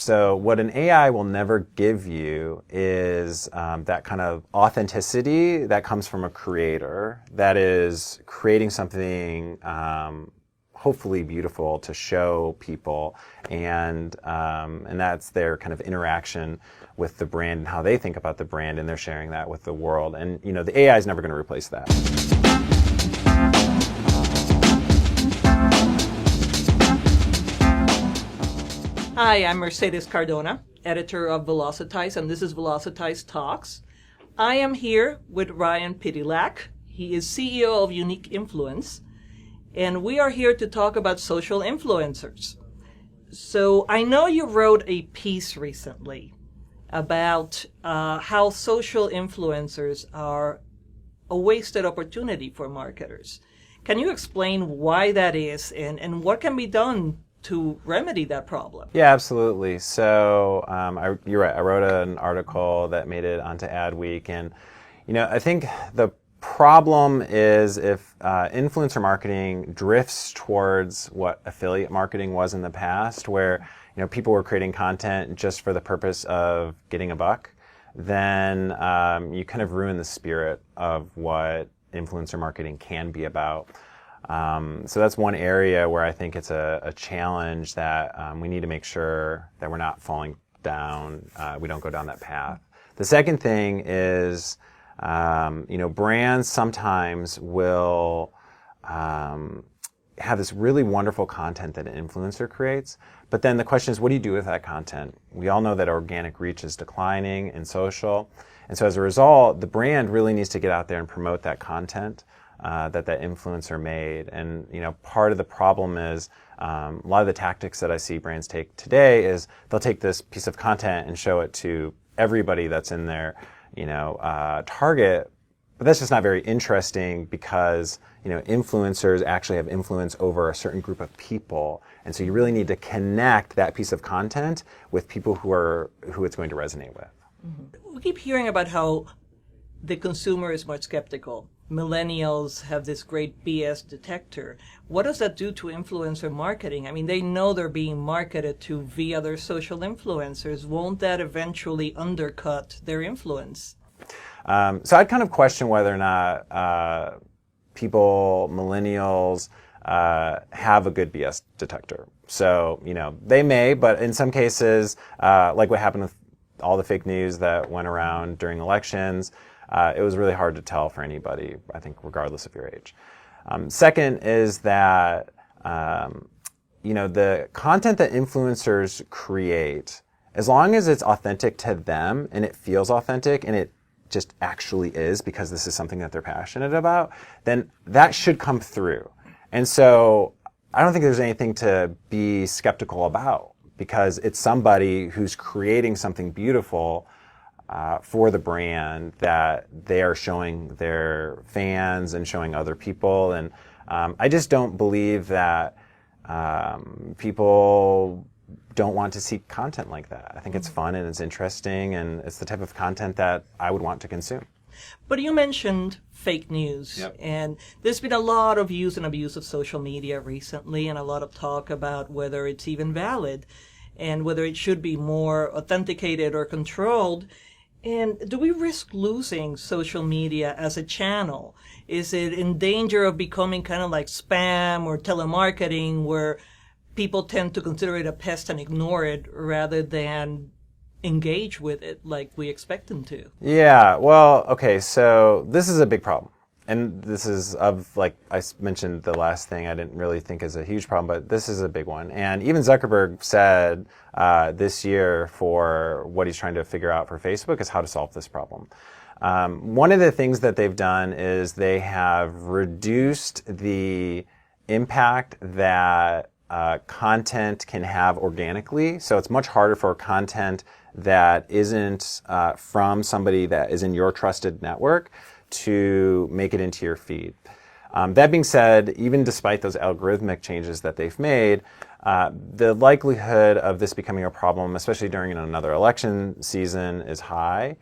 So what an AI will never give you is that kind of authenticity that comes from a creator that is creating something hopefully beautiful to show people, and that's their kind of interaction with the brand and how they think about the brand, and they're sharing that with the world. And the AI is never going to replace that. Hi, I'm Mercedes Cardona, editor of Velocitize, and this is Velocitize Talks. I am here with Ryan Pitylak. He is CEO of Unique Influence, and we are here to talk about social influencers. So I know you wrote a piece recently about how social influencers are a wasted opportunity for marketers. Can you explain why that is and what can be done to remedy that problem? Yeah, absolutely. So you're right. I wrote an article that made it onto Adweek, and I think the problem is if influencer marketing drifts towards what affiliate marketing was in the past, where people were creating content just for the purpose of getting a buck, then you kind of ruin the spirit of what influencer marketing can be about. So that's one area where I think it's a challenge that we need to make sure that we're not falling down, we don't go down that path. The second thing is, brands sometimes will have this really wonderful content that an influencer creates, but then the question is, what do you do with that content? We all know that organic reach is declining in social, and so as a result, the brand really needs to get out there and promote that content that influencer made. And part of the problem is a lot of the tactics that I see brands take today is they'll take this piece of content and show it to everybody that's in their target, but that's just not very interesting because influencers actually have influence over a certain group of people, and so you really need to connect that piece of content with people who it's going to resonate with. Mm-hmm. We keep hearing about how the consumer is much skeptical. Millennials have this great BS detector. What does that do to influencer marketing? I mean, they know they're being marketed to via their social influencers. Won't that eventually undercut their influence? So I'd kind of question whether or not millennials, have a good BS detector. So, they may, but in some cases, like what happened with all the fake news that went around during elections, it was really hard to tell for anybody, I think, regardless of your age. Second is that, the content that influencers create, as long as it's authentic to them and it feels authentic and it just actually is because this is something that they're passionate about, then that should come through. And so I don't think there's anything to be skeptical about because it's somebody who's creating something beautiful for the brand that they are showing their fans and showing other people. And I just don't believe that people don't want to see content like that. I think it's fun and it's interesting and it's the type of content that I would want to consume. But you mentioned fake news, Yep. And there's been a lot of use and abuse of social media recently and a lot of talk about whether it's even valid and whether it should be more authenticated or controlled. And do we risk losing social media as a channel? Is it in danger of becoming kind of like spam or telemarketing where people tend to consider it a pest and ignore it rather than engage with it like we expect them to? Yeah, well, okay, so this is a big problem. And this is like I mentioned the last thing I didn't really think is a huge problem, but this is a big one. And even Zuckerberg said this year for what he's trying to figure out for Facebook is how to solve this problem. One of the things that they've done is they have reduced the impact that content can have organically. So it's much harder for content that isn't from somebody that is in your trusted network to make it into your feed. That being said, even despite those algorithmic changes that they've made, the likelihood of this becoming a problem, especially during another election season, is high.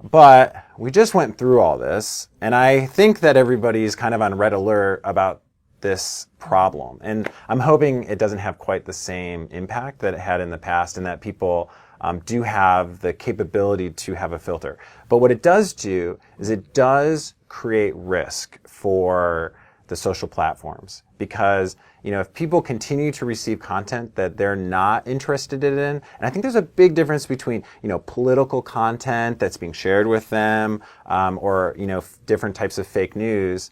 But we just went through all this, and I think that everybody's kind of on red alert about this problem. And I'm hoping it doesn't have quite the same impact that it had in the past, and that people do have the capability to have a filter. But what it does do is it does create risk for the social platforms, because if people continue to receive content that they're not interested in, and I think there's a big difference between political content that's being shared with them, or different types of fake news.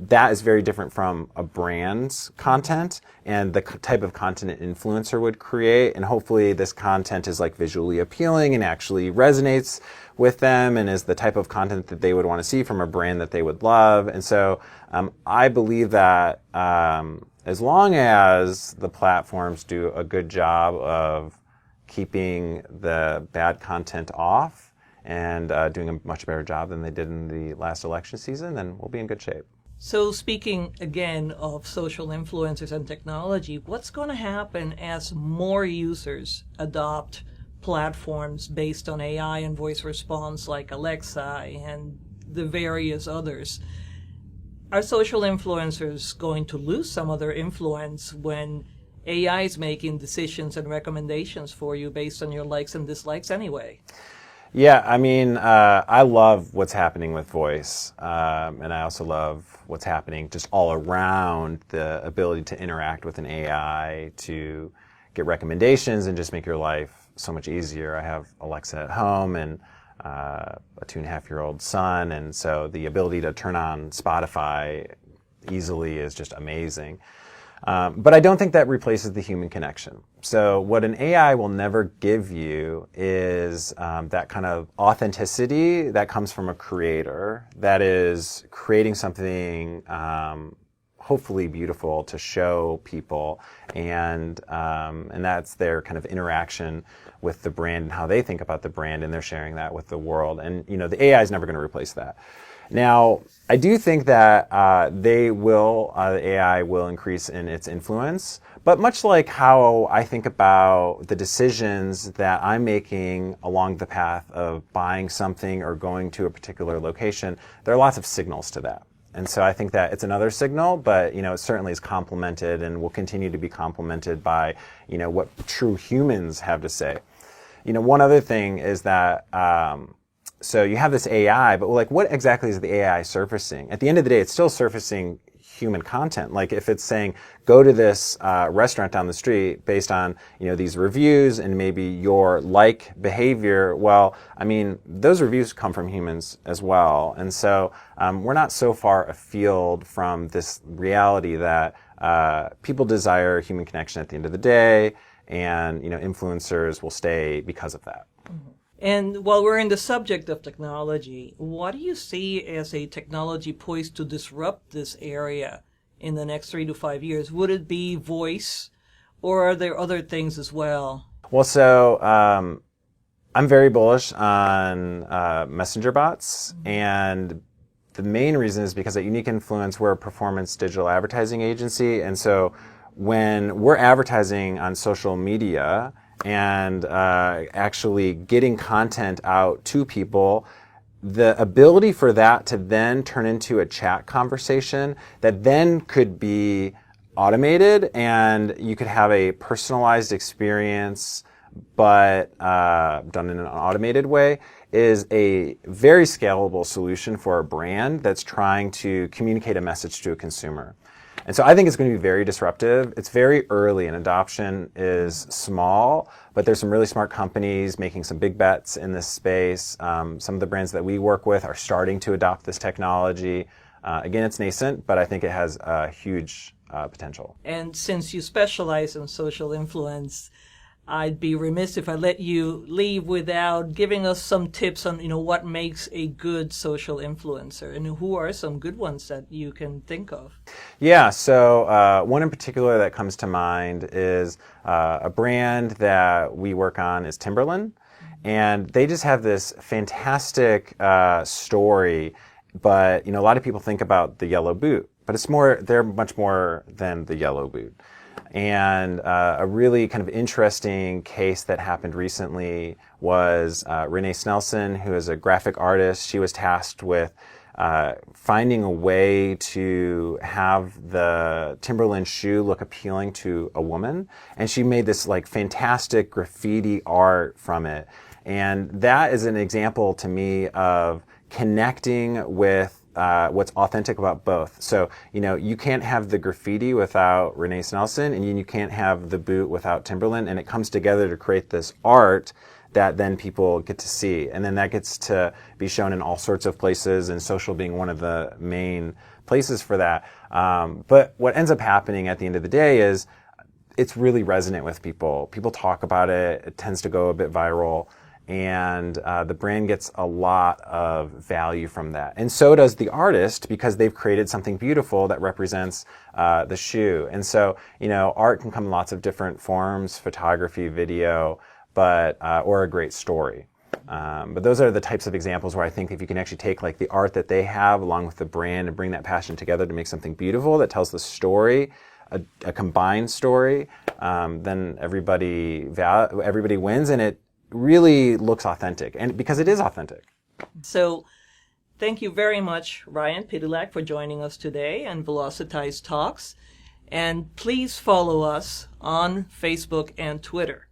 That is very different from a brand's content and the type of content an influencer would create. And hopefully this content is like visually appealing and actually resonates with them and is the type of content that they would want to see from a brand that they would love. And so I believe that as long as the platforms do a good job of keeping the bad content off and doing a much better job than they did in the last election season, then we'll be in good shape. So speaking again of social influencers and technology, what's going to happen as more users adopt platforms based on AI and voice response like Alexa and the various others? Are social influencers going to lose some of their influence when AI is making decisions and recommendations for you based on your likes and dislikes anyway? Yeah, I mean, I love what's happening with voice, and I also love what's happening just all around the ability to interact with an AI to get recommendations and just make your life so much easier. I have Alexa at home and a 2.5-year-old son, and so the ability to turn on Spotify easily is just amazing. But I don't think that replaces the human connection. So what an AI will never give you is that kind of authenticity that comes from a creator that is creating something hopefully beautiful to show people, and that's their kind of interaction with the brand and how they think about the brand, and they're sharing that with the world. And the AI is never going to replace that. Now, I do think that the AI will increase in its influence, but much like how I think about the decisions that I'm making along the path of buying something or going to a particular location, there are lots of signals to that. And so I think that it's another signal, but it certainly is complemented and will continue to be complemented by what true humans have to say. One other thing is that so you have this AI, but what exactly is the AI surfacing? At the end of the day, it's still surfacing human content. Like if it's saying, go to this restaurant down the street based on these reviews and maybe your behavior, well, I mean, those reviews come from humans as well. And so we're not so far afield from this reality that people desire human connection at the end of the day, and influencers will stay because of that. Mm-hmm. And while we're in the subject of technology, what do you see as a technology poised to disrupt this area in the next 3 to 5 years? Would it be voice, or are there other things as well? Well, so I'm very bullish on messenger bots, and the main reason is because at Unique Influence, we're a performance digital advertising agency, and so when we're advertising on social media and actually getting content out to people, the ability for that to then turn into a chat conversation that then could be automated, and you could have a personalized experience but done in an automated way, is a very scalable solution for a brand that's trying to communicate a message to a consumer. And so I think it's going to be very disruptive. It's very early and adoption is small, but there's some really smart companies making some big bets in this space. Some of the brands that we work with are starting to adopt this technology. Again, it's nascent, but I think it has huge potential. And since you specialize in social influence, I'd be remiss if I let you leave without giving us some tips on, what makes a good social influencer, and who are some good ones that you can think of? Yeah, so one in particular that comes to mind is a brand that we work on is Timberland, and they just have this fantastic story, but a lot of people think about the yellow boot, but they're much more than the yellow boot. And a really kind of interesting case that happened recently was Renee Snelson, who is a graphic artist. She was tasked with finding a way to have the Timberland shoe look appealing to a woman. And she made this like fantastic graffiti art from it. And that is an example to me of connecting with what's authentic about both. So, you can't have the graffiti without Renee Snelson, and you can't have the boot without Timberland, and it comes together to create this art that then people get to see. And then that gets to be shown in all sorts of places, and social being one of the main places for that. But what ends up happening at the end of the day is it's really resonant with people. People talk about it. It tends to go a bit viral. And the brand gets a lot of value from that. And so does the artist, because they've created something beautiful that represents the shoe. And so, art can come in lots of different forms, photography, video, or a great story. But those are the types of examples where I think if you can actually take like the art that they have along with the brand and bring that passion together to make something beautiful that tells the story, a combined story, then everybody wins, and it really looks authentic, and because it is authentic. So thank you very much, Ryan Pitylak, for joining us today on Velocitize Talks. And please follow us on Facebook and Twitter.